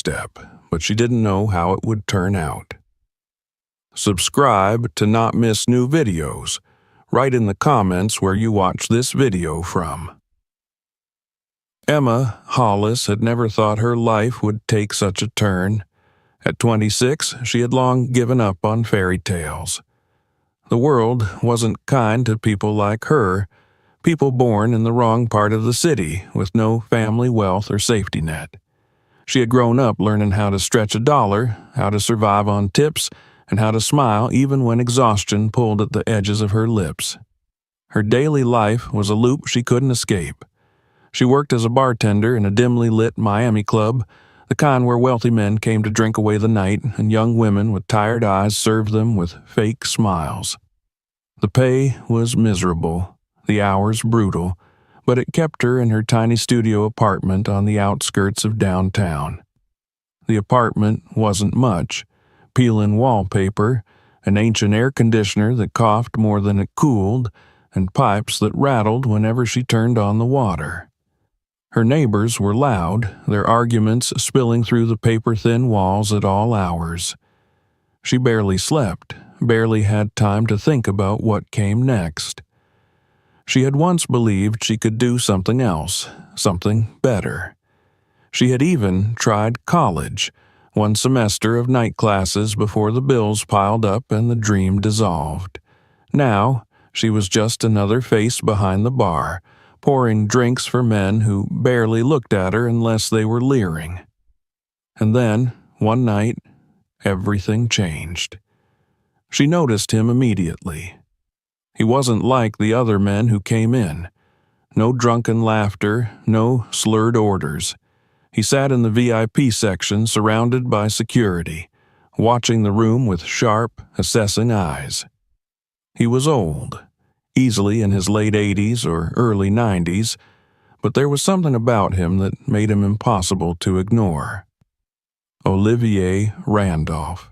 step, but she didn't know how it would turn out. Subscribe to not miss new videos. Write in the comments where you watch this video from. Emma Hollis had never thought her life would take such a turn. At 26, she had long given up on fairy tales. The world wasn't kind to people like her, people born in the wrong part of the city with no family wealth or safety net. She had grown up learning how to stretch a dollar, how to survive on tips, and how to smile even when exhaustion pulled at the edges of her lips. Her daily life was a loop she couldn't escape. She worked as a bartender in a dimly lit Miami club, the kind where wealthy men came to drink away the night and young women with tired eyes served them with fake smiles. The pay was miserable, the hours brutal, but it kept her in her tiny studio apartment on the outskirts of downtown. The apartment wasn't much: peel-in wallpaper, an ancient air conditioner that coughed more than it cooled, and pipes that rattled whenever she turned on the water. Her neighbors were loud, their arguments spilling through the paper-thin walls at all hours. She barely slept, barely had time to think about what came next. She had once believed she could do something else, something better. She had even tried college, one semester of night classes before the bills piled up and the dream dissolved. Now, she was just another face behind the bar, pouring drinks for men who barely looked at her unless they were leering. And then, one night, everything changed. She noticed him immediately. He wasn't like the other men who came in. No drunken laughter, no slurred orders. He sat in the VIP section surrounded by security, watching the room with sharp, assessing eyes. He was old, easily in his late 80s or early 90s, but there was something about him that made him impossible to ignore. Olivier Randolph.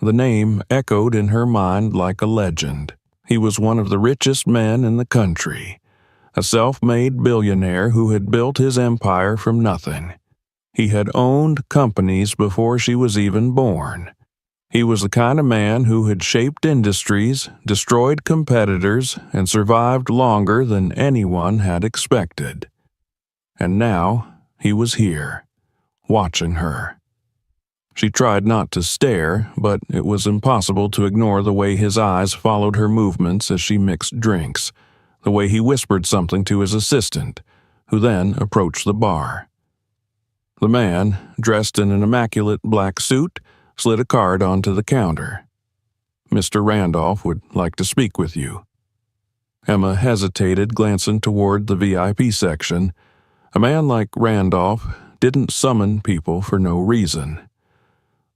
The name echoed in her mind like a legend. He was one of the richest men in the country, a self-made billionaire who had built his empire from nothing. He had owned companies before she was even born. He was the kind of man who had shaped industries, destroyed competitors, and survived longer than anyone had expected. And now he was here, watching her. She tried not to stare, but it was impossible to ignore the way his eyes followed her movements as she mixed drinks, the way he whispered something to his assistant, who then approached the bar. The man, dressed in an immaculate black suit, slid a card onto the counter. "Mr. Randolph would like to speak with you." Emma hesitated, glancing toward the VIP section. A man like Randolph didn't summon people for no reason.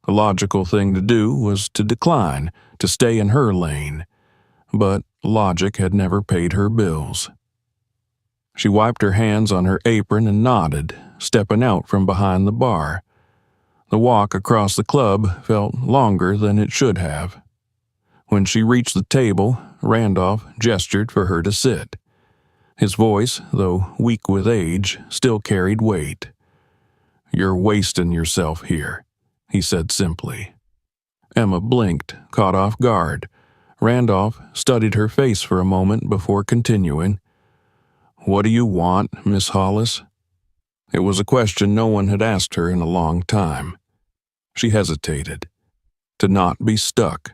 The logical thing to do was to decline, to stay in her lane. But logic had never paid her bills. She wiped her hands on her apron and nodded, stepping out from behind the bar. The walk across the club felt longer than it should have. When she reached the table, Randolph gestured for her to sit. His voice, though weak with age, still carried weight. "You're wasting yourself here," he said simply. Emma blinked, caught off guard. Randolph studied her face for a moment before continuing. "What do you want, Miss Hollis?" It was a question no one had asked her in a long time. She hesitated. To not be stuck.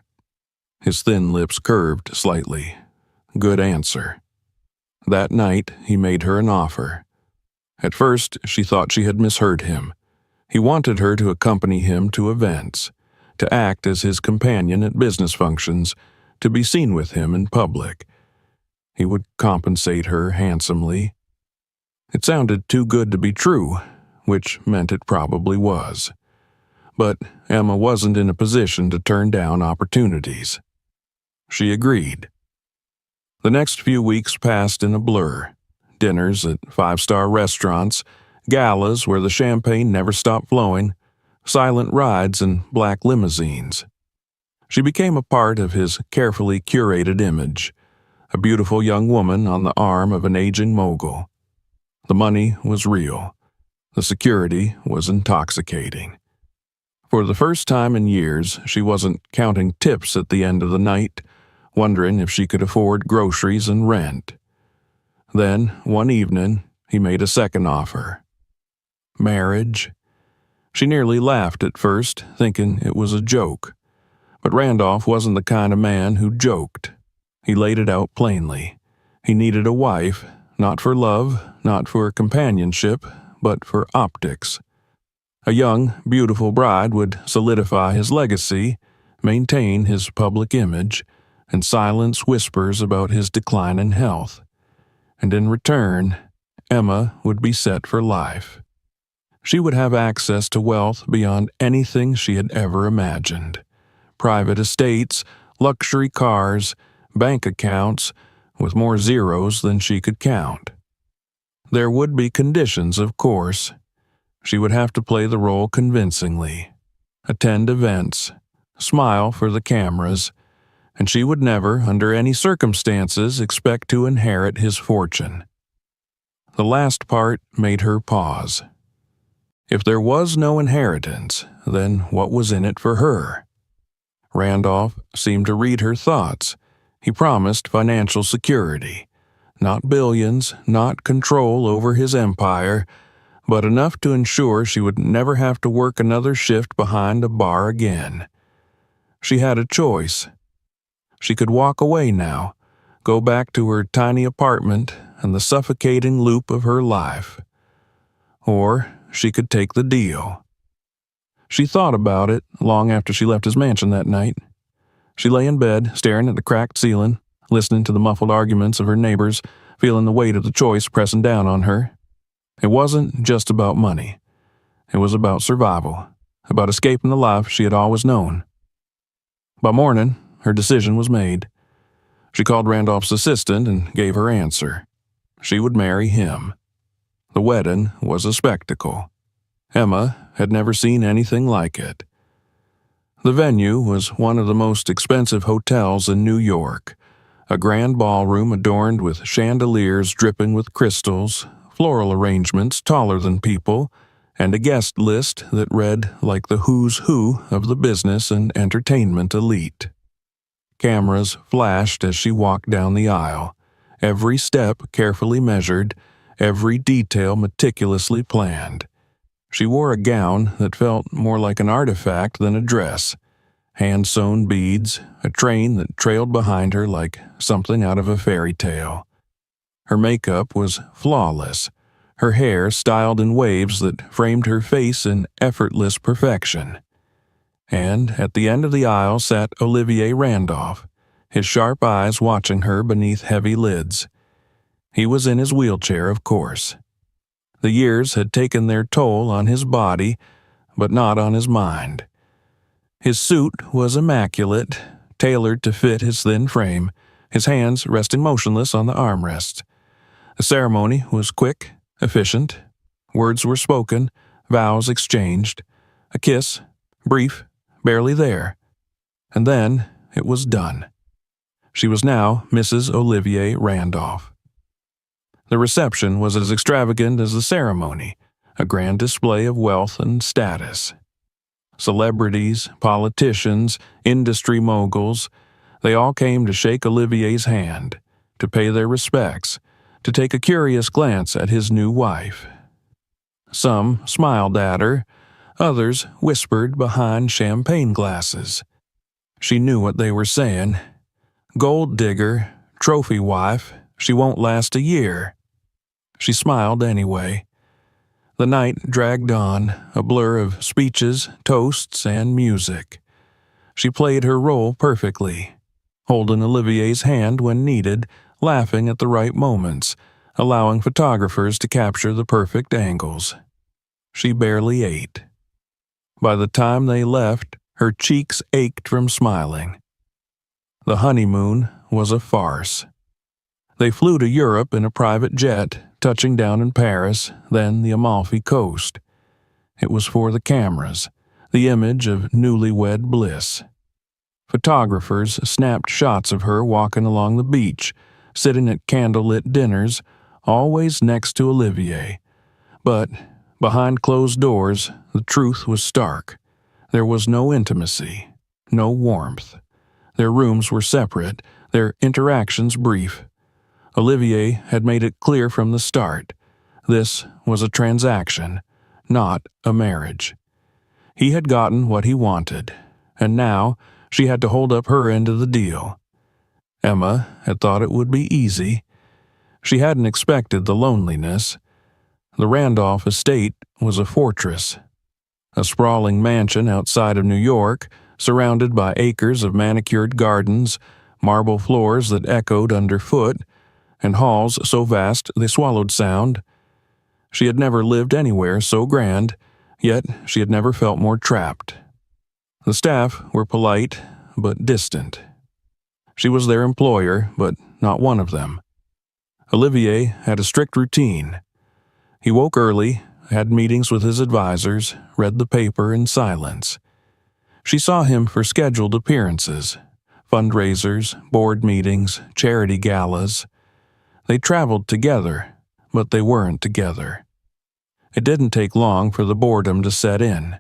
His thin lips curved slightly. Good answer. That night, he made her an offer. At first, she thought she had misheard him. He wanted her to accompany him to events, to act as his companion at business functions, to be seen with him in public. He would compensate her handsomely. It sounded too good to be true, which meant it probably was. But Emma wasn't in a position to turn down opportunities. She agreed. The next few weeks passed in a blur. Dinners at five-star restaurants, galas where the champagne never stopped flowing, silent rides in black limousines. She became a part of his carefully curated image, a beautiful young woman on the arm of an aging mogul. The money was real. The security was intoxicating. For the first time in years, she wasn't counting tips at the end of the night, wondering if she could afford groceries and rent. Then, one evening, he made a second offer. Marriage? She nearly laughed at first, thinking it was a joke. But Randolph wasn't the kind of man who joked. He laid it out plainly. He needed a wife, not for love, not for companionship, but for optics. A young, beautiful bride would solidify his legacy, maintain his public image, and silence whispers about his declining health. And in return, Emma would be set for life. She would have access to wealth beyond anything she had ever imagined. Private estates, luxury cars, bank accounts, with more zeros than she could count. There would be conditions, of course. She would have to play the role convincingly, attend events, smile for the cameras, and she would never, under any circumstances, expect to inherit his fortune. The last part made her pause. If there was no inheritance, then what was in it for her? Randolph seemed to read her thoughts. He promised financial security. Not billions, not control over his empire, but enough to ensure she would never have to work another shift behind a bar again. She had a choice. She could walk away now, go back to her tiny apartment and the suffocating loop of her life. Or she could take the deal. She thought about it long after she left his mansion that night. She lay in bed, staring at the cracked ceiling, listening to the muffled arguments of her neighbors, feeling the weight of the choice pressing down on her. It wasn't just about money. It was about survival, about escaping the life she had always known. By morning, her decision was made. She called Randolph's assistant and gave her answer. She would marry him. The wedding was a spectacle. Emma had never seen anything like it. The venue was one of the most expensive hotels in New York, a grand ballroom adorned with chandeliers dripping with crystals, floral arrangements taller than people, and a guest list that read like the who's who of the business and entertainment elite. Cameras flashed as she walked down the aisle, every step carefully measured, every detail meticulously planned. She wore a gown that felt more like an artifact than a dress, hand-sewn beads, a train that trailed behind her like something out of a fairy tale. Her makeup was flawless, her hair styled in waves that framed her face in effortless perfection. And at the end of the aisle sat Olivier Randolph, his sharp eyes watching her beneath heavy lids. He was in his wheelchair, of course. The years had taken their toll on his body, but not on his mind. His suit was immaculate, tailored to fit his thin frame, his hands resting motionless on the armrests. The ceremony was quick, efficient. Words were spoken, vows exchanged. A kiss, brief, barely there. And then it was done. She was now Mrs. Olivier Randolph. The reception was as extravagant as the ceremony, a grand display of wealth and status. Celebrities, politicians, industry moguls, they all came to shake Olivier's hand, to pay their respects, to take a curious glance at his new wife. Some smiled at her, others whispered behind champagne glasses. She knew what they were saying. Gold digger, trophy wife, she won't last a year. She smiled anyway. The night dragged on, a blur of speeches, toasts, and music. She played her role perfectly, holding Olivier's hand when needed, laughing at the right moments, allowing photographers to capture the perfect angles. She barely ate. By the time they left, her cheeks ached from smiling. The honeymoon was a farce. They flew to Europe in a private jet, touching down in Paris, then the Amalfi Coast. It was for the cameras, the image of newlywed bliss. Photographers snapped shots of her walking along the beach, sitting at candlelit dinners, always next to Olivier. But Behind closed doors, the truth was stark. There was no intimacy, no warmth. Their rooms were separate, their interactions brief. Olivier had made it clear from the start. This was a transaction, not a marriage. He had gotten what he wanted, and now she had to hold up her end of the deal. Emma had thought it would be easy. She hadn't expected the loneliness. The Randolph estate was a fortress, a sprawling mansion outside of New York, surrounded by acres of manicured gardens, marble floors that echoed underfoot, and halls so vast they swallowed sound. She had never lived anywhere so grand, yet she had never felt more trapped. The staff were polite, but distant. She was their employer, but not one of them. Olivier had a strict routine. He woke early, had meetings with his advisors, read the paper in silence. She saw him for scheduled appearances, fundraisers, board meetings, charity galas. They traveled together, but they weren't together. It didn't take long for the boredom to set in.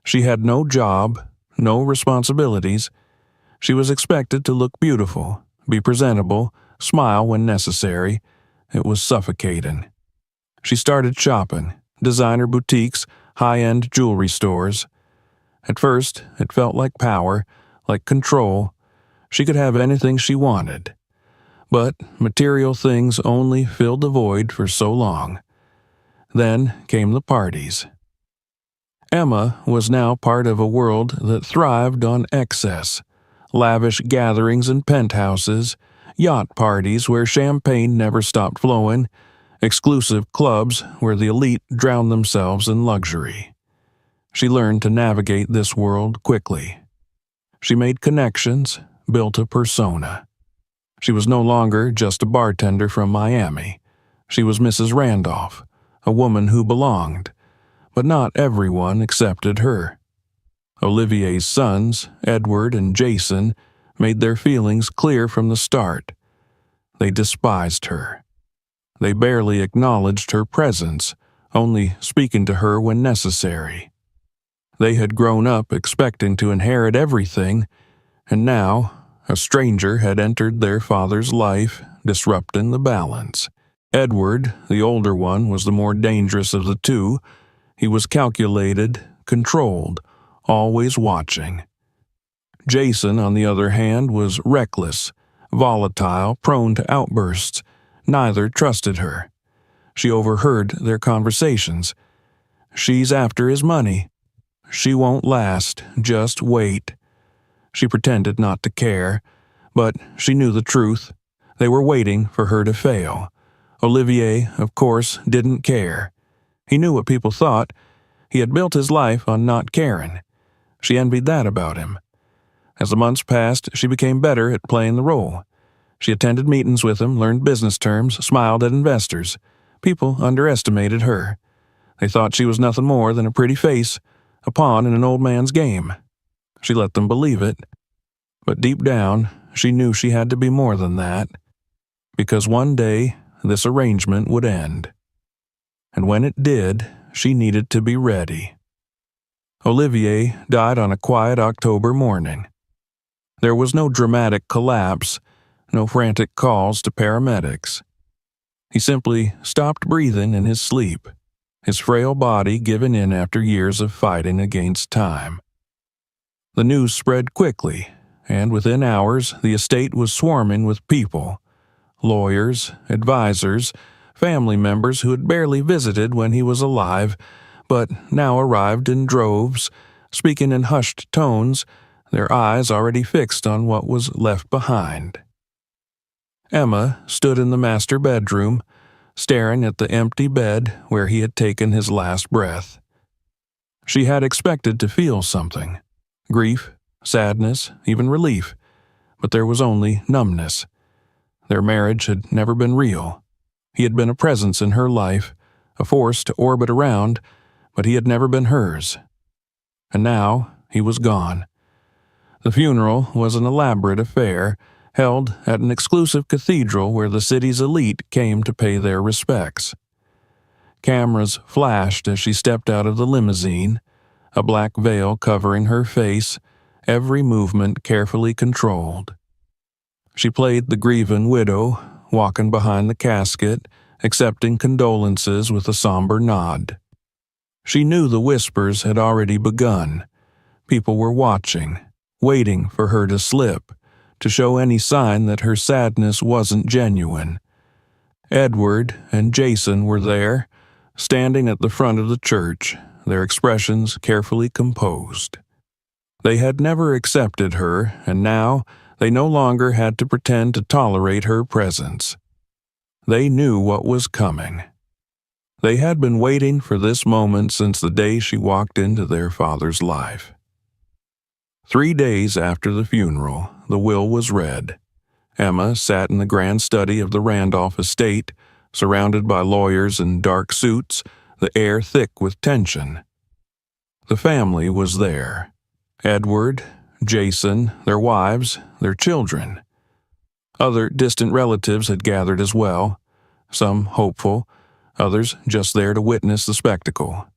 She had no job, no responsibilities. She was expected to look beautiful, be presentable, smile when necessary. It was suffocating. She started shopping, designer boutiques, high-end jewelry stores. At first, it felt like power, like control. She could have anything she wanted. But material things only filled the void for so long. Then came the parties. Emma was now part of a world that thrived on excess. Lavish gatherings in penthouses, yacht parties where champagne never stopped flowing, exclusive clubs where the elite drowned themselves in luxury. She learned to navigate this world quickly. She made connections, built a persona. She was no longer just a bartender from Miami. She was Mrs. Randolph, a woman who belonged, but not everyone accepted her. Olivier's sons, Edward and Jason, made their feelings clear from the start. They despised her. They barely acknowledged her presence, only speaking to her when necessary. They had grown up expecting to inherit everything, and now a stranger had entered their father's life, disrupting the balance. Edward, the older one, was the more dangerous of the two. He was calculated, controlled, always watching. Jason, on the other hand, was reckless, volatile, prone to outbursts. Neither trusted her. She overheard their conversations. "She's after his money. She won't last. Just wait." She pretended not to care, but she knew the truth. They were waiting for her to fail. Olivier, of course, didn't care. He knew what people thought. He had built his life on not caring. She envied that about him. As the months passed, she became better at playing the role. She attended meetings with him, learned business terms, smiled at investors. People underestimated her. They thought she was nothing more than a pretty face, a pawn in an old man's game. She let them believe it. But deep down, she knew she had to be more than that. Because one day, this arrangement would end. And when it did, she needed to be ready. Olivier died on a quiet October morning. There was no dramatic collapse, no frantic calls to paramedics. He simply stopped breathing in his sleep, his frail body giving in after years of fighting against time. The news spread quickly, and within hours the estate was swarming with people, lawyers, advisors, family members who had barely visited when he was alive, but now arrived in droves, speaking in hushed tones, their eyes already fixed on what was left behind. Emma stood in the master bedroom, staring at the empty bed where he had taken his last breath. She had expected to feel something, grief, sadness, even relief, but there was only numbness. Their marriage had never been real. He had been a presence in her life, a force to orbit around, but he had never been hers. And now he was gone. The funeral was an elaborate affair, held at an exclusive cathedral where the city's elite came to pay their respects. Cameras flashed as she stepped out of the limousine, a black veil covering her face, every movement carefully controlled. She played the grieving widow, walking behind the casket, accepting condolences with a somber nod. She knew the whispers had already begun. People were watching, waiting for her to slip, to show any sign that her sadness wasn't genuine. Edward and Jason were there, standing at the front of the church, their expressions carefully composed. They had never accepted her, and now they no longer had to pretend to tolerate her presence. They knew what was coming. They had been waiting for this moment since the day she walked into their father's life. 3 days after the funeral, the will was read. Emma sat in the grand study of the Randolph estate, surrounded by lawyers in dark suits, the air thick with tension. The family was there. Edward, Jason, their wives, their children. Other distant relatives had gathered as well, some hopeful, others just there to witness the spectacle.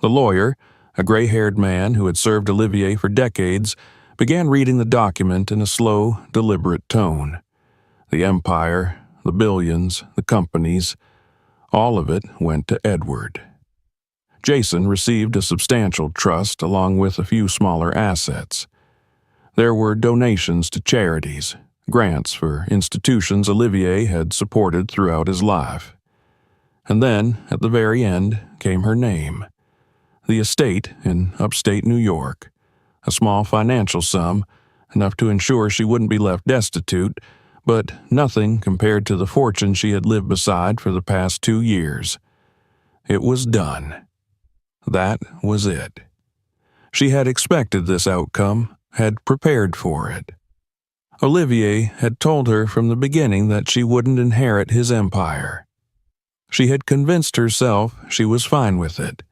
The lawyer, a gray-haired man who had served Olivier for decades, began reading the document in a slow, deliberate tone. The empire, the billions, the companies, all of it went to Edward. Jason received a substantial trust along with a few smaller assets. There were donations to charities, grants for institutions Olivier had supported throughout his life. And then, at the very end, came her name. The estate in upstate New York, a small financial sum, enough to ensure she wouldn't be left destitute, but nothing compared to the fortune she had lived beside for the past 2 years. It was done. That was it. She had expected this outcome, had prepared for it. Olivier had told her from the beginning that she wouldn't inherit his empire. She had convinced herself she was fine with it,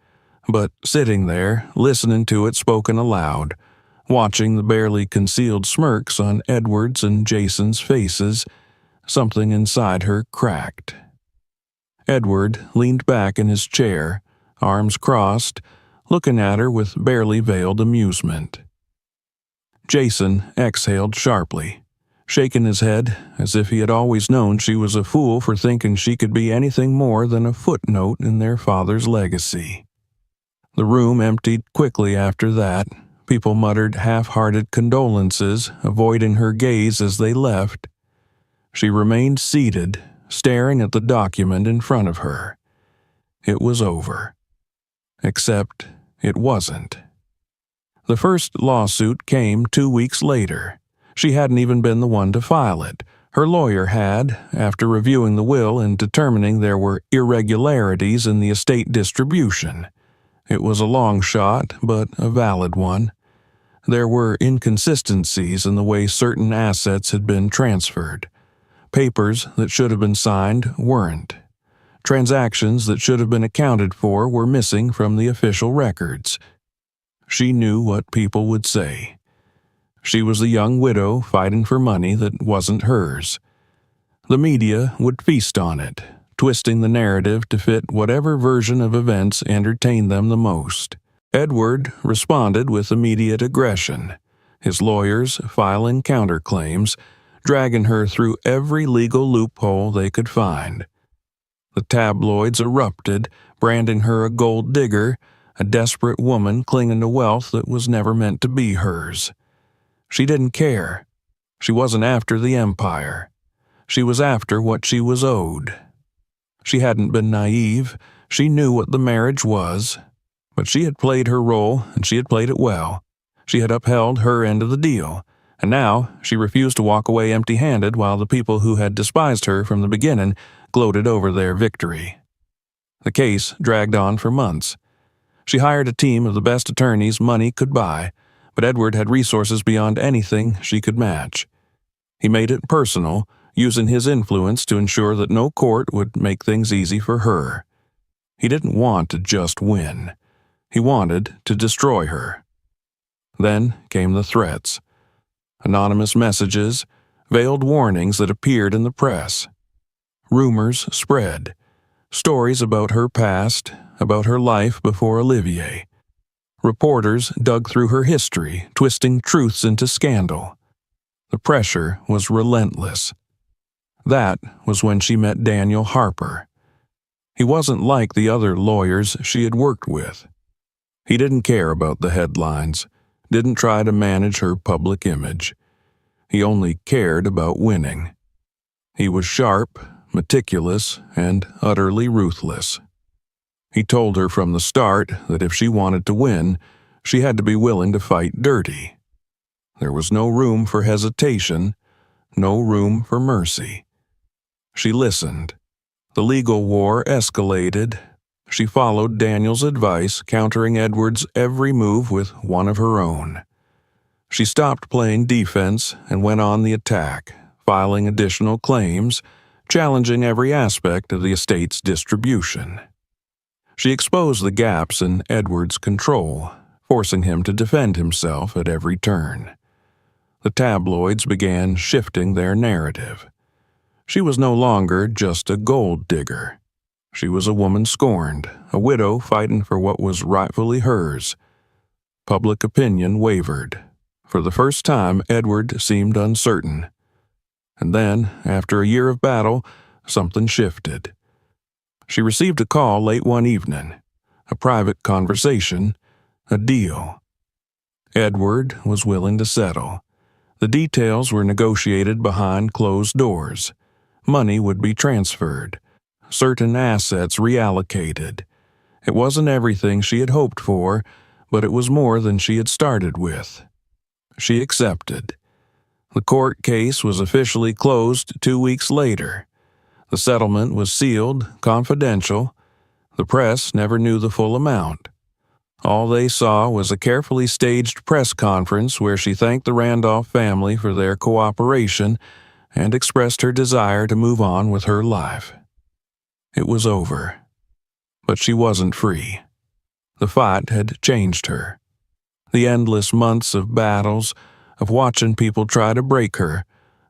but sitting there, listening to it spoken aloud, watching the barely concealed smirks on Edward's and Jason's faces, something inside her cracked. Edward leaned back in his chair, arms crossed, looking at her with barely veiled amusement. Jason exhaled sharply, shaking his head as if he had always known she was a fool for thinking she could be anything more than a footnote in their father's legacy. The room emptied quickly after that. People muttered half-hearted condolences, avoiding her gaze as they left. She remained seated, staring at the document in front of her. It was over. Except it wasn't. The first lawsuit came 2 weeks later. She hadn't even been the one to file it. Her lawyer had, after reviewing the will and determining there were irregularities in the estate distribution. It was a long shot, but a valid one. There were inconsistencies in the way certain assets had been transferred. Papers that should have been signed weren't. Transactions that should have been accounted for were missing from the official records. She knew what people would say. She was a young widow fighting for money that wasn't hers. The media would feast on it, twisting the narrative to fit whatever version of events entertained them the most. Edward responded with immediate aggression, his lawyers filing counterclaims, dragging her through every legal loophole they could find. The tabloids erupted, branding her a gold digger, a desperate woman clinging to wealth that was never meant to be hers. She didn't care. She wasn't after the empire. She was after what she was owed. She hadn't been naive. She knew what the marriage was. But she had played her role, and she had played it well. She had upheld her end of the deal, and now she refused to walk away empty-handed while the people who had despised her from the beginning gloated over their victory. The case dragged on for months. She hired a team of the best attorneys money could buy, but Edward had resources beyond anything she could match. He made it personal, using his influence to ensure that no court would make things easy for her. He didn't want to just win. He wanted to destroy her. Then came the threats. Anonymous messages, veiled warnings that appeared in the press. Rumors spread. Stories about her past, about her life before Olivier. Reporters dug through her history, twisting truths into scandal. The pressure was relentless. That was when she met Daniel Harper. He wasn't like the other lawyers she had worked with. He didn't care about the headlines, didn't try to manage her public image. He only cared about winning. He was sharp, meticulous, and utterly ruthless. He told her from the start that if she wanted to win, she had to be willing to fight dirty. There was no room for hesitation, no room for mercy. She listened. The legal war escalated. She followed Daniel's advice, countering Edward's every move with one of her own. She stopped playing defense and went on the attack, filing additional claims, challenging every aspect of the estate's distribution. She exposed the gaps in Edward's control, forcing him to defend himself at every turn. The tabloids began shifting their narrative. She was no longer just a gold digger. She was a woman scorned, a widow fighting for what was rightfully hers. Public opinion wavered. For the first time, Edward seemed uncertain. And then, after a year of battle, something shifted. She received a call late one evening, a private conversation, a deal. Edward was willing to settle. The details were negotiated behind closed doors. Money would be transferred, certain assets reallocated. It wasn't everything she had hoped for, but it was more than she had started with. She accepted. The court case was officially closed 2 weeks later. The settlement was sealed, confidential. The press never knew the full amount. All they saw was a carefully staged press conference where she thanked the Randolph family for their cooperation and expressed her desire to move on with her life. It was over. But she wasn't free. The fight had changed her. The endless months of battles, of watching people try to break her,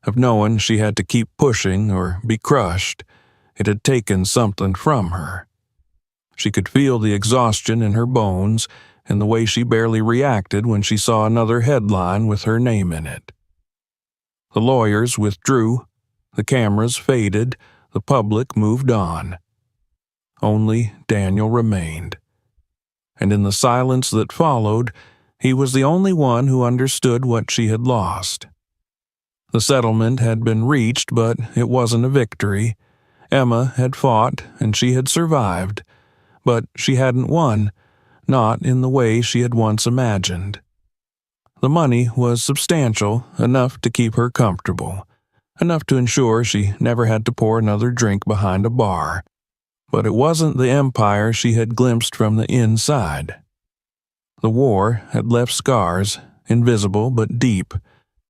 of knowing she had to keep pushing or be crushed, it had taken something from her. She could feel the exhaustion in her bones and the way she barely reacted when she saw another headline with her name in it. The lawyers withdrew, the cameras faded, the public moved on. Only Daniel remained. And in the silence that followed, he was the only one who understood what she had lost. The settlement had been reached, but it wasn't a victory. Emma had fought, and she had survived, but she hadn't won, not in the way she had once imagined. The money was substantial, enough to keep her comfortable, enough to ensure she never had to pour another drink behind a bar. But it wasn't the empire she had glimpsed from the inside. The war had left scars, invisible but deep,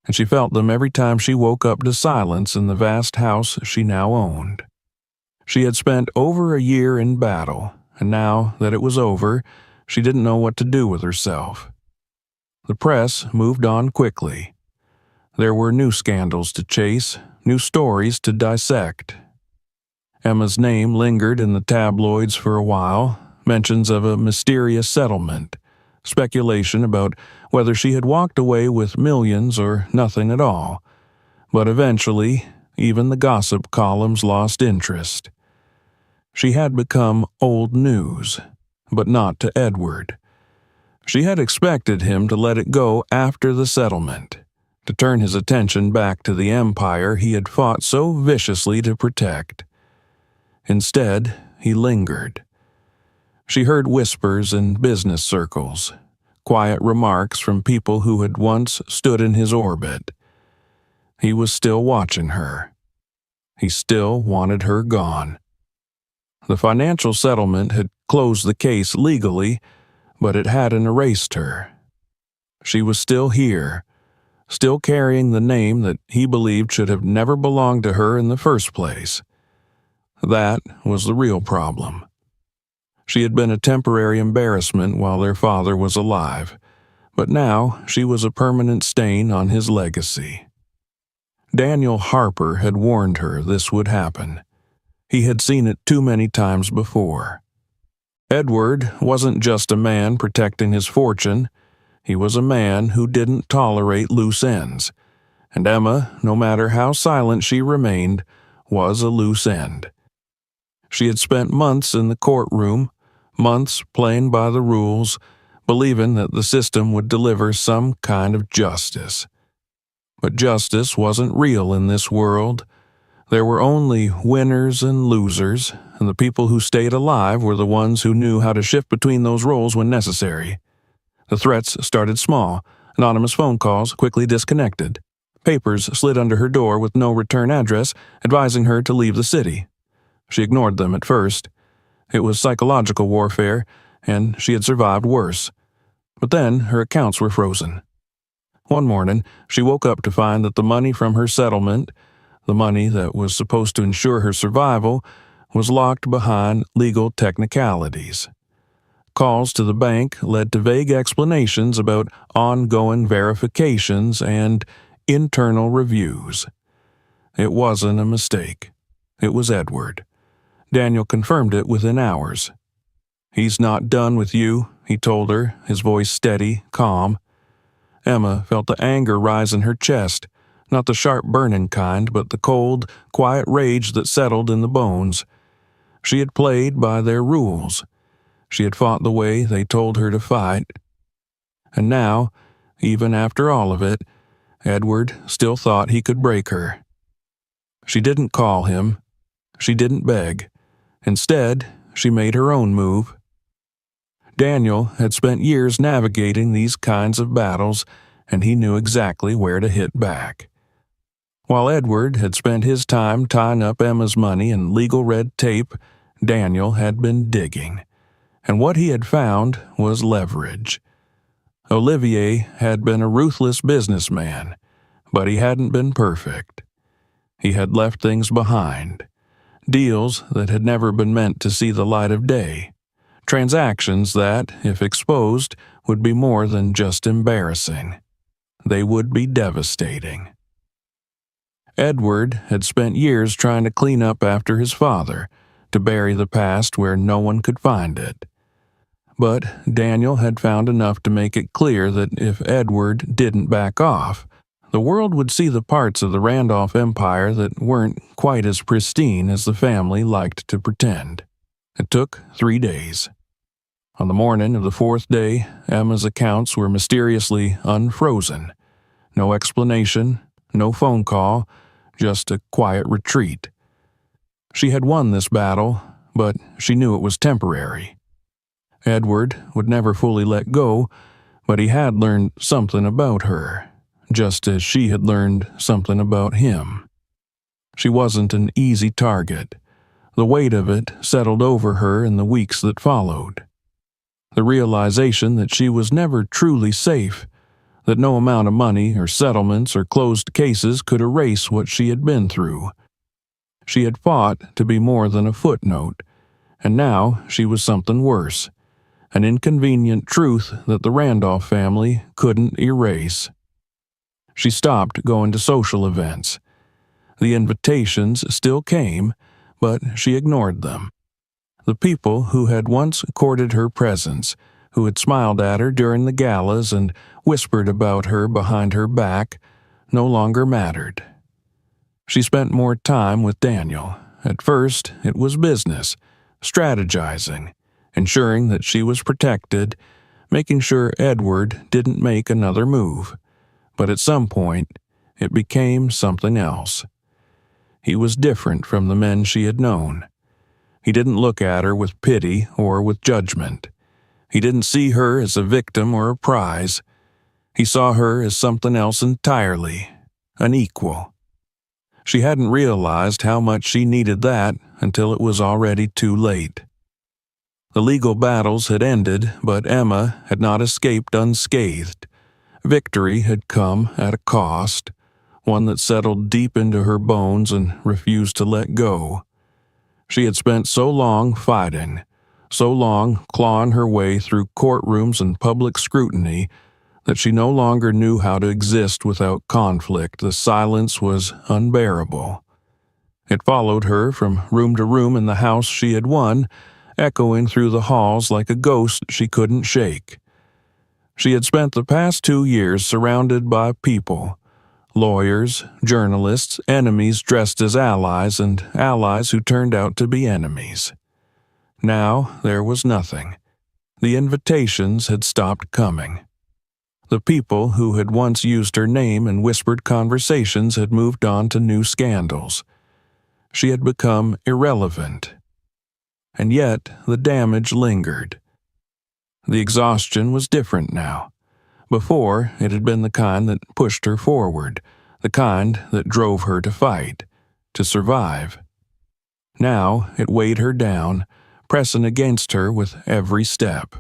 and she felt them every time she woke up to silence in the vast house she now owned. She had spent over a year in battle, and now that it was over, she didn't know what to do with herself. The press moved on quickly. There were new scandals to chase, new stories to dissect. Emma's name lingered in the tabloids for a while, mentions of a mysterious settlement, speculation about whether she had walked away with millions or nothing at all. But eventually, even the gossip columns lost interest. She had become old news, but not to Edward. She had expected him to let it go after the settlement, to turn his attention back to the empire he had fought so viciously to protect. Instead, he lingered. She heard whispers in business circles, quiet remarks from people who had once stood in his orbit. He was still watching her. He still wanted her gone. The financial settlement had closed the case legally, but it hadn't erased her. She was still here, still carrying the name that he believed should have never belonged to her in the first place. That was the real problem. She had been a temporary embarrassment while their father was alive, but now she was a permanent stain on his legacy. Daniel Harper had warned her this would happen. He had seen it too many times before. Edward wasn't just a man protecting his fortune. He was a man who didn't tolerate loose ends. And Emma, no matter how silent she remained, was a loose end. She had spent months in the courtroom, months playing by the rules, believing that the system would deliver some kind of justice. But justice wasn't real in this world. There were only winners and losers, and the people who stayed alive were the ones who knew how to shift between those roles when necessary. The threats started small. Anonymous phone calls quickly disconnected. Papers slid under her door with no return address, advising her to leave the city. She ignored them at first. It was psychological warfare, and she had survived worse. But then her accounts were frozen. One morning, she woke up to find that the money from her settlement, the money that was supposed to ensure her survival, was locked behind legal technicalities. Calls to the bank led to vague explanations about ongoing verifications and internal reviews. It wasn't a mistake. It was Edward. Daniel confirmed it within hours. "He's not done with you," he told her, his voice steady, calm. Emma felt the anger rise in her chest, not the sharp burning kind, but the cold, quiet rage that settled in the bones. She had played by their rules. She had fought the way they told her to fight. And now, even after all of it, Edward still thought he could break her. She didn't call him. She didn't beg. Instead, she made her own move. Daniel had spent years navigating these kinds of battles, and he knew exactly where to hit back. While Edward had spent his time tying up Emma's money in legal red tape, Daniel had been digging. And what he had found was leverage. Olivier had been a ruthless businessman, but he hadn't been perfect. He had left things behind. Deals that had never been meant to see the light of day. Transactions that, if exposed, would be more than just embarrassing. They would be devastating. Edward had spent years trying to clean up after his father, to bury the past where no one could find it. But Daniel had found enough to make it clear that if Edward didn't back off, the world would see the parts of the Randolph empire that weren't quite as pristine as the family liked to pretend. It took 3 days. On the morning of the 4th day, Emma's accounts were mysteriously unfrozen. No explanation, no phone call, just a quiet retreat. She had won this battle, but she knew it was temporary. Edward would never fully let go, but he had learned something about her, just as she had learned something about him. She wasn't an easy target. The weight of it settled over her in the weeks that followed. The realization that she was never truly safe, that no amount of money or settlements or closed cases could erase what she had been through. She had fought to be more than a footnote, and now she was something worse, an inconvenient truth that the Randolph family couldn't erase. She stopped going to social events. The invitations still came, but she ignored them. The people who had once courted her presence, who had smiled at her during the galas and whispered about her behind her back, no longer mattered. She spent more time with Daniel. At first, it was business, strategizing, ensuring that she was protected, making sure Edward didn't make another move. But at some point, it became something else. He was different from the men she had known. He didn't look at her with pity or with judgment. He didn't see her as a victim or a prize. He saw her as something else entirely, an equal. She hadn't realized how much she needed that until it was already too late. The legal battles had ended, but Emma had not escaped unscathed. Victory had come at a cost, one that settled deep into her bones and refused to let go. She had spent so long fighting, so long clawing her way through courtrooms and public scrutiny, that she no longer knew how to exist without conflict. The silence was unbearable. It followed her from room to room in the house she had won, echoing through the halls like a ghost she couldn't shake. She had spent the past 2 years surrounded by people, lawyers, journalists, enemies dressed as allies, and allies who turned out to be enemies. Now there was nothing. The invitations had stopped coming. The people who had once used her name in whispered conversations had moved on to new scandals. She had become irrelevant. And yet the damage lingered. The exhaustion was different now. Before, it had been the kind that pushed her forward, the kind that drove her to fight, to survive. Now it weighed her down, pressing against her with every step.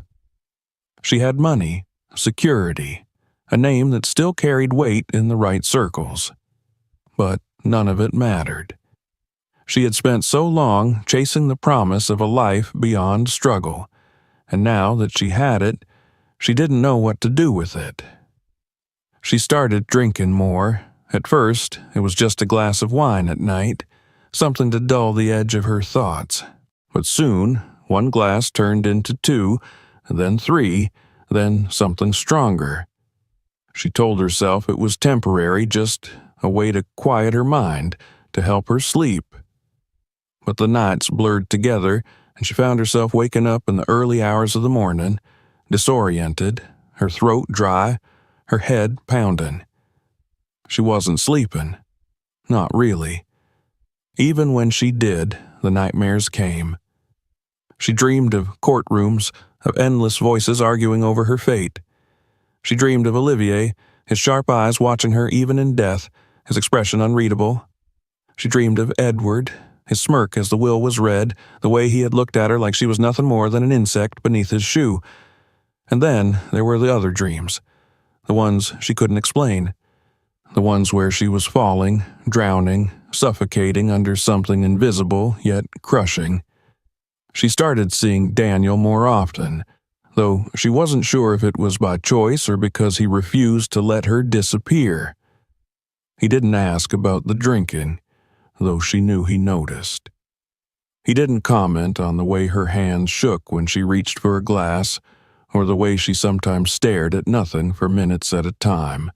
She had money, security, a name that still carried weight in the right circles. But none of it mattered. She had spent so long chasing the promise of a life beyond struggle, and now that she had it, she didn't know what to do with it. She started drinking more. At first, it was just a glass of wine at night, something to dull the edge of her thoughts. But soon, one glass turned into 2, then 3, then something stronger. She told herself it was temporary, just a way to quiet her mind, to help her sleep. But the nights blurred together, and she found herself waking up in the early hours of the morning, disoriented, her throat dry, her head pounding. She wasn't sleeping. Not really. Even when she did, the nightmares came. She dreamed of courtrooms, of endless voices arguing over her fate. She dreamed of Olivier, his sharp eyes watching her even in death, his expression unreadable. She dreamed of Edward, his smirk as the will was read, the way he had looked at her like she was nothing more than an insect beneath his shoe. And then there were the other dreams, the ones she couldn't explain, the ones where she was falling, drowning, suffocating under something invisible yet crushing. She started seeing Daniel more often, though she wasn't sure if it was by choice or because he refused to let her disappear. He didn't ask about the drinking, though she knew he noticed. He didn't comment on the way her hands shook when she reached for a glass, or the way she sometimes stared at nothing for minutes at a time,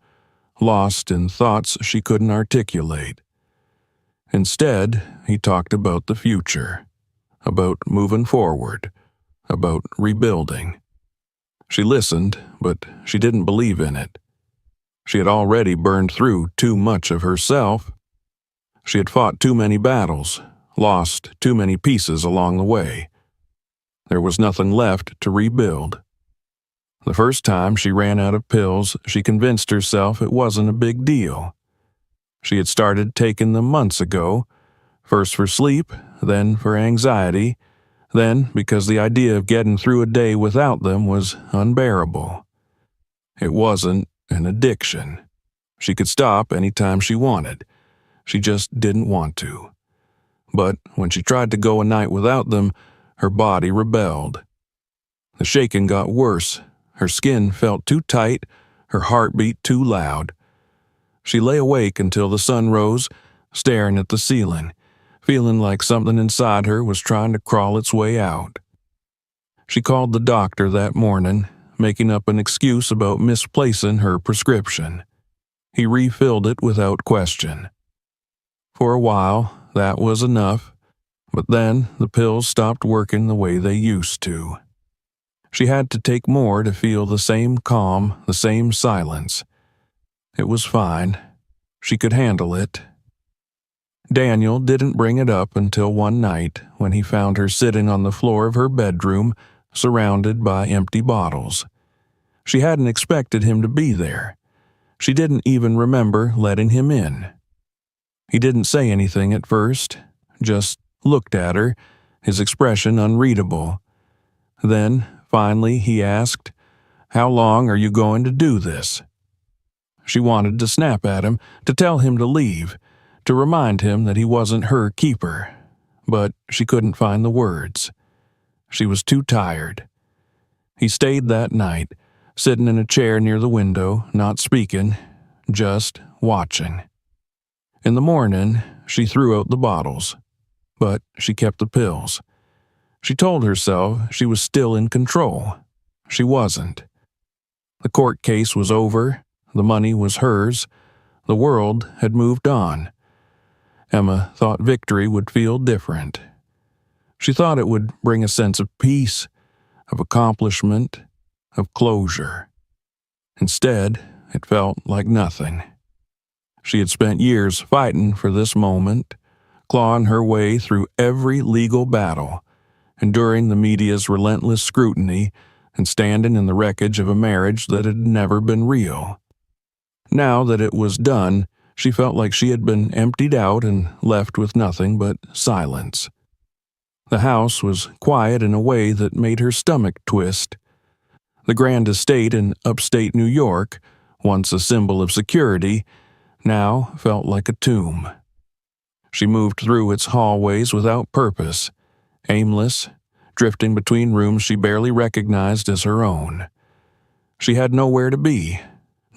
lost in thoughts she couldn't articulate. Instead, he talked about the future, about moving forward, about rebuilding. She listened, but she didn't believe in it. She had already burned through too much of herself. She had fought too many battles, lost too many pieces along the way. There was nothing left to rebuild. The first time she ran out of pills, she convinced herself it wasn't a big deal. She had started taking them months ago, first for sleep, then for anxiety, then because the idea of getting through a day without them was unbearable. It wasn't an addiction. She could stop any time she wanted. She just didn't want to. But when she tried to go a night without them, her body rebelled. The shaking got worse. Her skin felt too tight, her heart beat too loud. She lay awake until the sun rose, staring at the ceiling, feeling like something inside her was trying to crawl its way out. She called the doctor that morning, making up an excuse about misplacing her prescription. He refilled it without question. For a while, that was enough, but then the pills stopped working the way they used to. She had to take more to feel the same calm, the same silence. It was fine. She could handle it. Daniel didn't bring it up until one night when he found her sitting on the floor of her bedroom, surrounded by empty bottles. She hadn't expected him to be there. She didn't even remember letting him in. He didn't say anything at first, just looked at her, his expression unreadable. Then, finally, he asked, "How long are you going to do this?" She wanted to snap at him, to tell him to leave, to remind him that he wasn't her keeper, but she couldn't find the words. She was too tired. He stayed that night, sitting in a chair near the window, not speaking, just watching. In the morning, she threw out the bottles. But she kept the pills. She told herself she was still in control. She wasn't. The court case was over. The money was hers. The world had moved on. Emma thought victory would feel different. She thought it would bring a sense of peace, of accomplishment, of closure. Instead, it felt like nothing. She had spent years fighting for this moment, clawing her way through every legal battle, enduring the media's relentless scrutiny, and standing in the wreckage of a marriage that had never been real. Now that it was done, she felt like she had been emptied out and left with nothing but silence. The house was quiet in a way that made her stomach twist. The grand estate in upstate New York, once a symbol of security, now felt like a tomb. She moved through its hallways without purpose, aimless, drifting between rooms she barely recognized as her own. She had nowhere to be,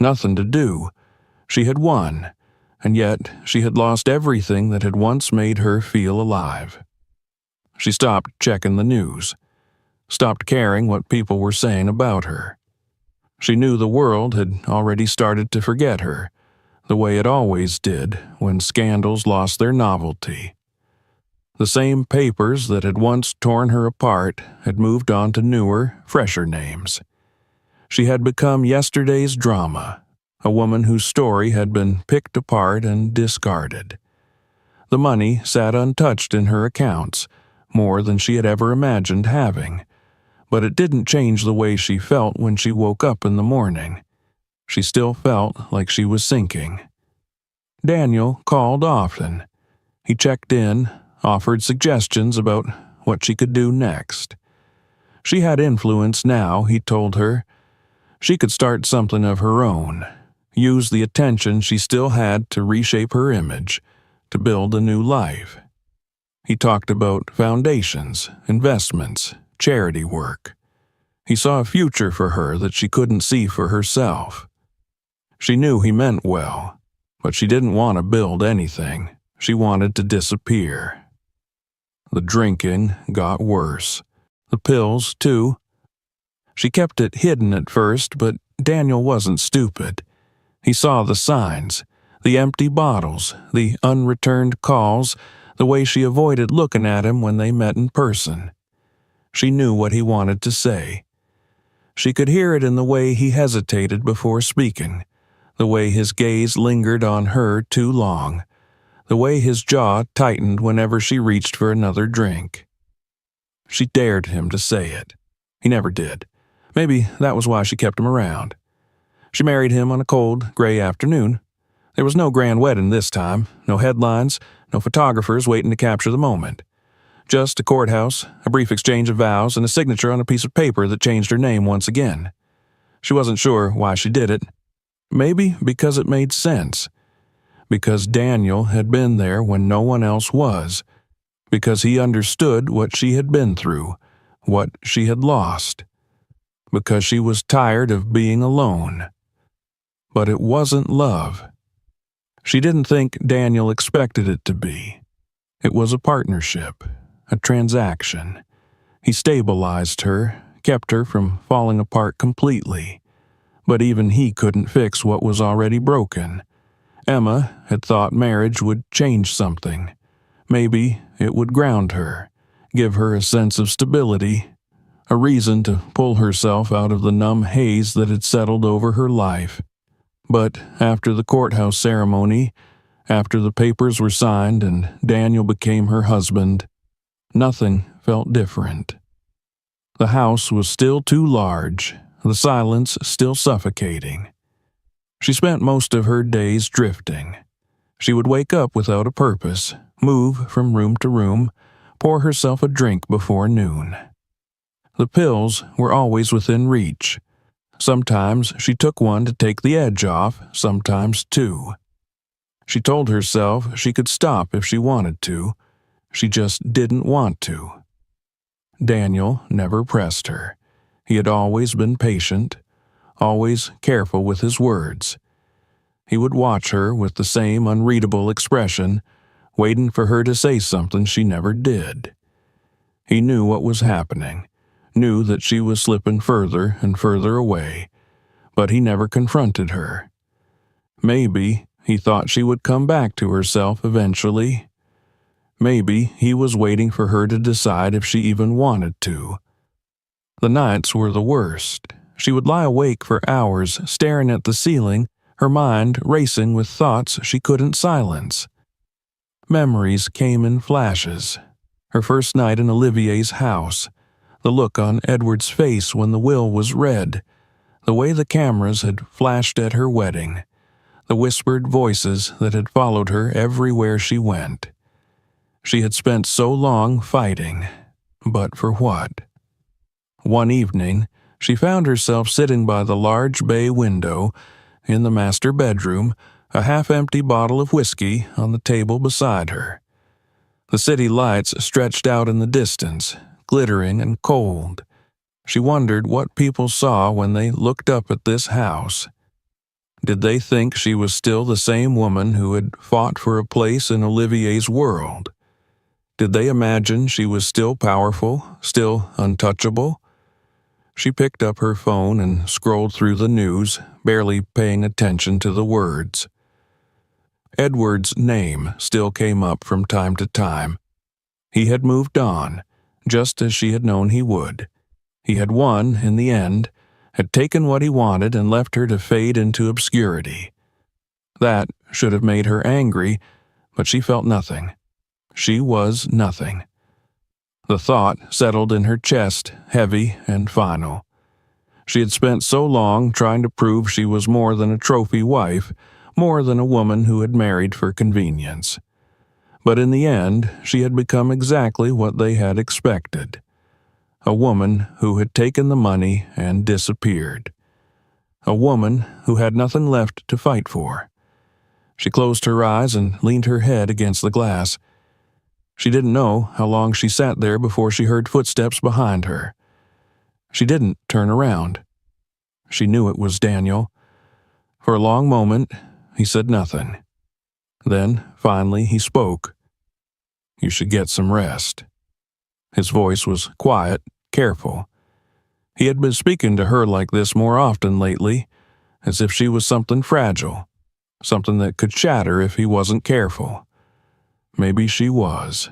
nothing to do. She had won, and yet she had lost everything that had once made her feel alive. She stopped checking the news, stopped caring what people were saying about her. She knew the world had already started to forget her, the way it always did when scandals lost their novelty. The same papers that had once torn her apart had moved on to newer, fresher names. She had become yesterday's drama, a woman whose story had been picked apart and discarded. The money sat untouched in her accounts, more than she had ever imagined having, but it didn't change the way she felt when she woke up in the morning. She still felt like she was sinking. Daniel called often. He checked in, offered suggestions about what she could do next. She had influence now, he told her. She could start something of her own, use the attention she still had to reshape her image, to build a new life. He talked about foundations, investments, charity work. He saw a future for her that she couldn't see for herself. She knew he meant well, but she didn't want to build anything. She wanted to disappear. The drinking got worse. The pills, too. She kept it hidden at first, but Daniel wasn't stupid. He saw the signs, the empty bottles, the unreturned calls, the way she avoided looking at him when they met in person. She knew what he wanted to say. She could hear it in the way he hesitated before speaking, the way his gaze lingered on her too long, the way his jaw tightened whenever she reached for another drink. She dared him to say it. He never did. Maybe that was why she kept him around. She married him on a cold, gray afternoon. There was no grand wedding this time, no headlines, no photographers waiting to capture the moment. Just a courthouse, a brief exchange of vows, and a signature on a piece of paper that changed her name once again. She wasn't sure why she did it. Maybe because it made sense. Because Daniel had been there when no one else was. Because he understood what she had been through, what she had lost. Because she was tired of being alone. But it wasn't love. She didn't think Daniel expected it to be. It was a partnership, a transaction. He stabilized her, kept her from falling apart completely. But even he couldn't fix what was already broken. Emma had thought marriage would change something. Maybe it would ground her, give her a sense of stability, a reason to pull herself out of the numb haze that had settled over her life. But after the courthouse ceremony, after the papers were signed and Daniel became her husband, nothing felt different. The house was still too large, the silence still suffocating. She spent most of her days drifting. She would wake up without a purpose, move from room to room, pour herself a drink before noon. The pills were always within reach. Sometimes she took one to take the edge off, sometimes two. She told herself she could stop if she wanted to. She just didn't want to. Daniel never pressed her. He had always been patient, always careful with his words. He would watch her with the same unreadable expression, waiting for her to say something she never did. He knew what was happening, knew that she was slipping further and further away, but he never confronted her. Maybe he thought she would come back to herself eventually. Maybe he was waiting for her to decide if she even wanted to. The nights were the worst. She would lie awake for hours, staring at the ceiling, her mind racing with thoughts she couldn't silence. Memories came in flashes. Her first night in Olivier's house, the look on Edward's face when the will was read, the way the cameras had flashed at her wedding, the whispered voices that had followed her everywhere she went. She had spent so long fighting, but for what? One evening, she found herself sitting by the large bay window in the master bedroom, a half-empty bottle of whiskey on the table beside her. The city lights stretched out in the distance, glittering and cold. She wondered what people saw when they looked up at this house. Did they think she was still the same woman who had fought for a place in Olivier's world? Did they imagine she was still powerful, still untouchable? She picked up her phone and scrolled through the news, barely paying attention to the words. Edward's name still came up from time to time. He had moved on, just as she had known he would. He had won in the end, had taken what he wanted and left her to fade into obscurity. That should have made her angry, but she felt nothing. She was nothing. The thought settled in her chest, heavy and final. She had spent so long trying to prove she was more than a trophy wife, more than a woman who had married for convenience. But in the end, she had become exactly what they had expected. A woman who had taken the money and disappeared. A woman who had nothing left to fight for. She closed her eyes and leaned her head against the glass. She didn't know how long she sat there before she heard footsteps behind her. She didn't turn around. She knew it was Daniel. For a long moment, he said nothing. Then, finally, he spoke. "You should get some rest." His voice was quiet, careful. He had been speaking to her like this more often lately, as if she was something fragile, something that could shatter if he wasn't careful. Maybe she was.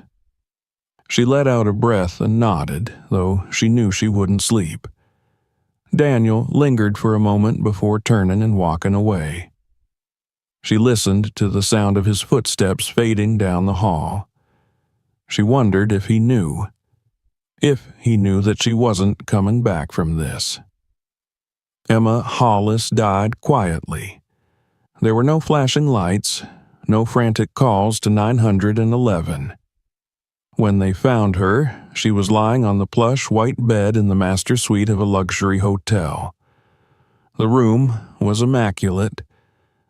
She let out a breath and nodded, though she knew she wouldn't sleep. Daniel lingered for a moment before turning and walking away. She listened to the sound of his footsteps fading down the hall. She wondered if he knew. If he knew that she wasn't coming back from this. Emma Hollis died quietly. There were no flashing lights, no frantic calls to 911. When they found her, she was lying on the plush white bed in the master suite of a luxury hotel. The room was immaculate,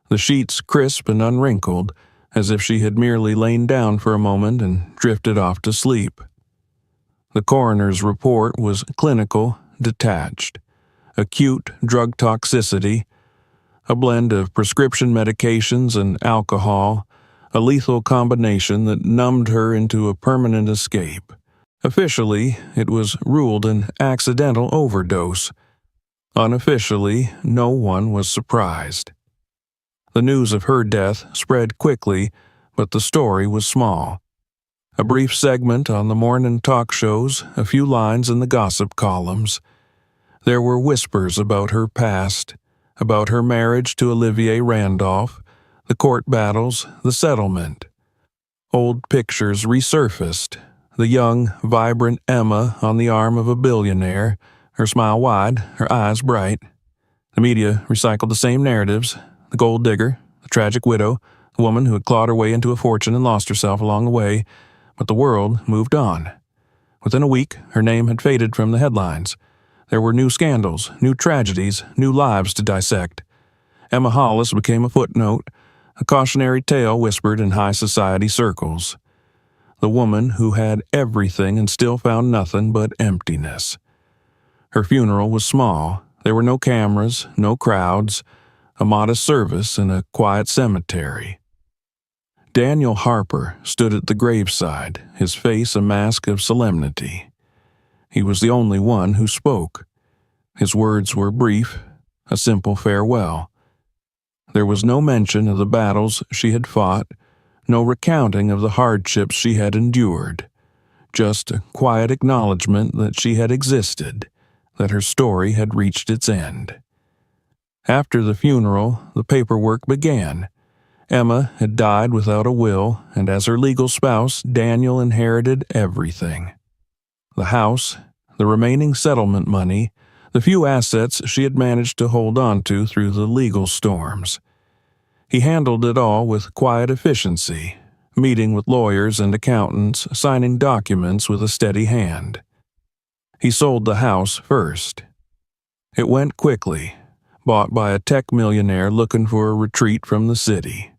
the sheets crisp and unwrinkled, as if she had merely lain down for a moment and drifted off to sleep. The coroner's report was clinical, detached. Acute drug toxicity, a blend of prescription medications and alcohol, a lethal combination that numbed her into a permanent escape. Officially, it was ruled an accidental overdose. Unofficially, no one was surprised. The news of her death spread quickly, but the story was small. A brief segment on the morning talk shows, a few lines in the gossip columns. There were whispers about her past, about her marriage to Olivier Randolph, the court battles, the settlement. Old pictures resurfaced, the young, vibrant Emma on the arm of a billionaire, her smile wide, her eyes bright. The media recycled the same narratives, the gold digger, the tragic widow, the woman who had clawed her way into a fortune and lost herself along the way, but the world moved on. Within a week, her name had faded from the headlines. There were new scandals, new tragedies, new lives to dissect. Emma Hollis became a footnote, a cautionary tale whispered in high society circles. The woman who had everything and still found nothing but emptiness. Her funeral was small. There were no cameras, no crowds, a modest service in a quiet cemetery. Daniel Harper stood at the graveside, his face a mask of solemnity. He was the only one who spoke. His words were brief, a simple farewell. There was no mention of the battles she had fought, no recounting of the hardships she had endured, just a quiet acknowledgment that she had existed, that her story had reached its end. After the funeral, the paperwork began. Emma had died without a will, and as her legal spouse, Daniel inherited everything. The house, the remaining settlement money, the few assets she had managed to hold on to through the legal storms. He handled it all with quiet efficiency, meeting with lawyers and accountants, signing documents with a steady hand. He sold the house first. It went quickly, bought by a tech millionaire looking for a retreat from the city.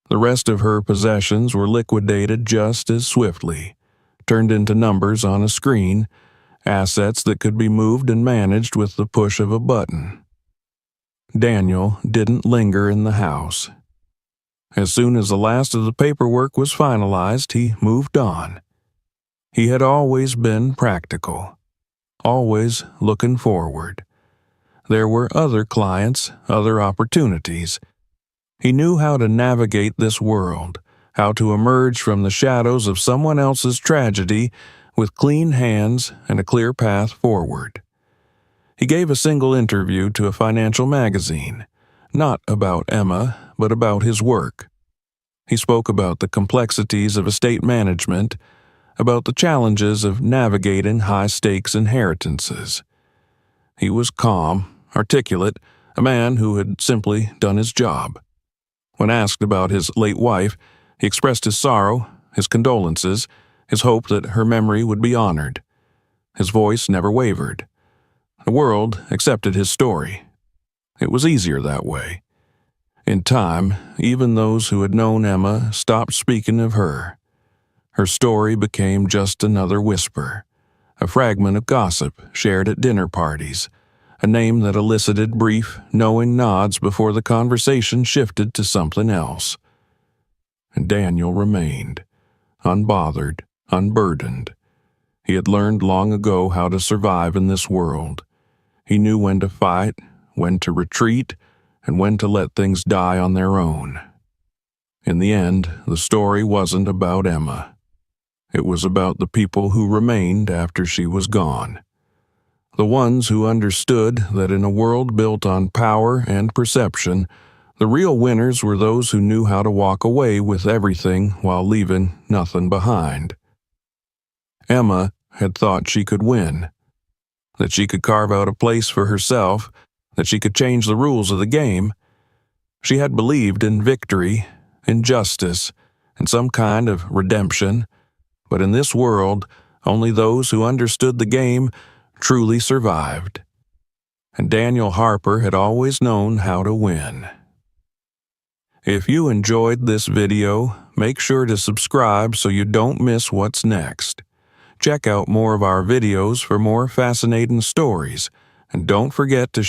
The rest of her possessions were liquidated just as swiftly, turned into numbers on a screen, assets that could be moved and managed with the push of a button. Daniel didn't linger in the house. As soon as the last of the paperwork was finalized, he moved on. He had always been practical, always looking forward. There were other clients, other opportunities. He knew how to navigate this world, how to emerge from the shadows of someone else's tragedy with clean hands and a clear path forward. He gave a single interview to a financial magazine, not about Emma, but about his work. He spoke about the complexities of estate management, about the challenges of navigating high-stakes inheritances. He was calm, articulate, a man who had simply done his job. When asked about his late wife, he expressed his sorrow, his condolences, his hope that her memory would be honored. His voice never wavered. The world accepted his story. It was easier that way. In time, even those who had known Emma stopped speaking of her. Her story became just another whisper, a fragment of gossip shared at dinner parties, a name that elicited brief, knowing nods before the conversation shifted to something else. And Daniel remained, unbothered, unburdened. He had learned long ago how to survive in this world. He knew when to fight, when to retreat, and when to let things die on their own. In the end, the story wasn't about Emma. It was about the people who remained after she was gone. The ones who understood that in a world built on power and perception, the real winners were those who knew how to walk away with everything while leaving nothing behind. Emma had thought she could win, that she could carve out a place for herself, that she could change the rules of the game. She had believed in victory, in justice, in some kind of redemption, but in this world, only those who understood the game truly survived. And Daniel Harper had always known how to win. If you enjoyed this video, make sure to subscribe so you don't miss what's next. Check out more of our videos for more fascinating stories, and don't forget to